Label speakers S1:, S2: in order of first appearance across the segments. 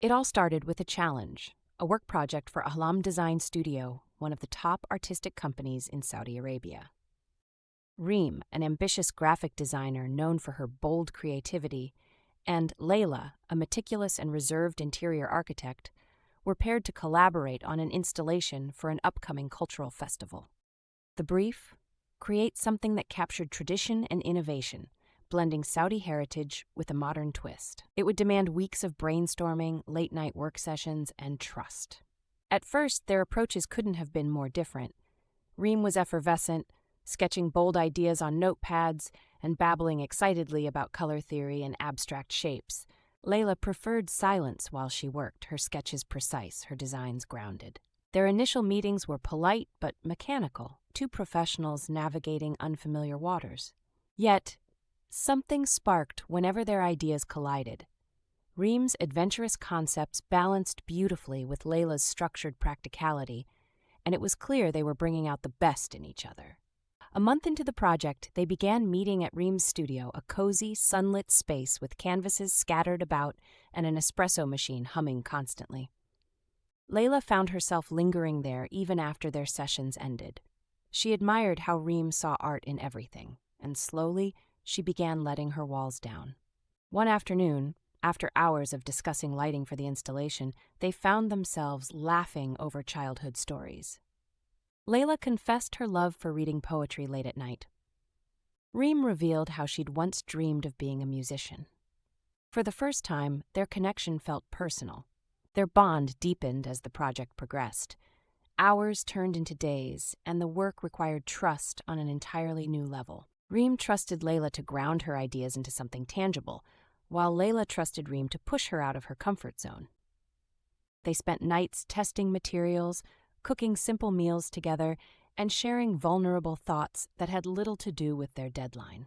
S1: It all started with a challenge, a work project for Ahlam Design Studio, one of the top artistic companies in Saudi Arabia. Reem, an ambitious graphic designer known for her bold creativity, and Layla, a meticulous and reserved interior architect, were paired to collaborate on an installation for an upcoming cultural festival. The brief? Create something that captured tradition and innovation, blending Saudi heritage with a modern twist. It would demand weeks of brainstorming, late-night work sessions, and trust. At first, their approaches couldn't have been more different. Reem was effervescent, sketching bold ideas on notepads and babbling excitedly about color theory and abstract shapes. Layla preferred silence while she worked, her sketches precise, her designs grounded. Their initial meetings were polite but mechanical, two professionals navigating unfamiliar waters. Yet, something sparked whenever their ideas collided. Reem's adventurous concepts balanced beautifully with Layla's structured practicality, and it was clear they were bringing out the best in each other. A month into the project, they began meeting at Reem's studio, a cozy, sunlit space with canvases scattered about and an espresso machine humming constantly. Layla found herself lingering there even after their sessions ended. She admired how Reem saw art in everything, and slowly, she began letting her walls down. One afternoon, after hours of discussing lighting for the installation, they found themselves laughing over childhood stories. Layla confessed her love for reading poetry late at night. Reem revealed how she'd once dreamed of being a musician. For the first time, their connection felt personal. Their bond deepened as the project progressed. Hours turned into days, and the work required trust on an entirely new level. Reem trusted Layla to ground her ideas into something tangible, while Layla trusted Reem to push her out of her comfort zone. They spent nights testing materials, cooking simple meals together, and sharing vulnerable thoughts that had little to do with their deadline.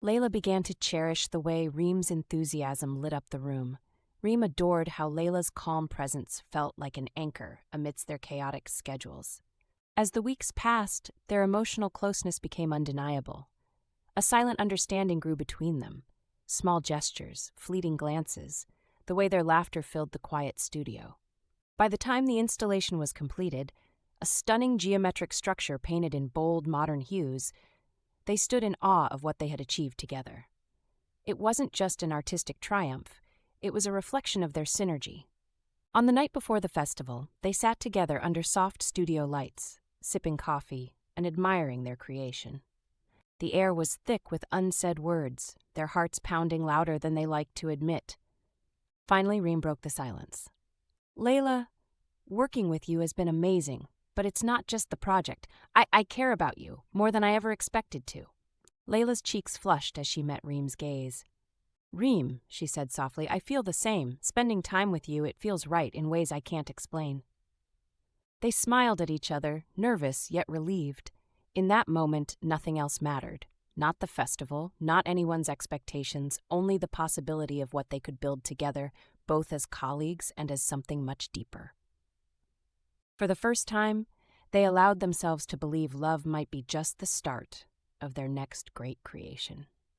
S1: Layla began to cherish the way Reem's enthusiasm lit up the room. Reem adored how Layla's calm presence felt like an anchor amidst their chaotic schedules. As the weeks passed, their emotional closeness became undeniable. A silent understanding grew between them. Small gestures, fleeting glances, the way their laughter filled the quiet studio. By the time the installation was completed, a stunning geometric structure painted in bold, modern hues, they stood in awe of what they had achieved together. It wasn't just an artistic triumph, it was a reflection of their synergy. On the night before the festival, they sat together under soft studio lights, sipping coffee and admiring their creation. The air was thick with unsaid words, their hearts pounding louder than they liked to admit. Finally, Reem broke the silence. Layla, working with you has been amazing, but it's not just the project. I care about you, more than I ever expected to. Layla's cheeks flushed as she met Reem's gaze. Reem, she said softly, I feel the same. Spending time with you, it feels right in ways I can't explain. They smiled at each other, nervous yet relieved. In that moment, nothing else mattered. Not the festival, not anyone's expectations, only the possibility of what they could build together, both as colleagues and as something much deeper. For the first time, they allowed themselves to believe love might be just the start of their next great creation.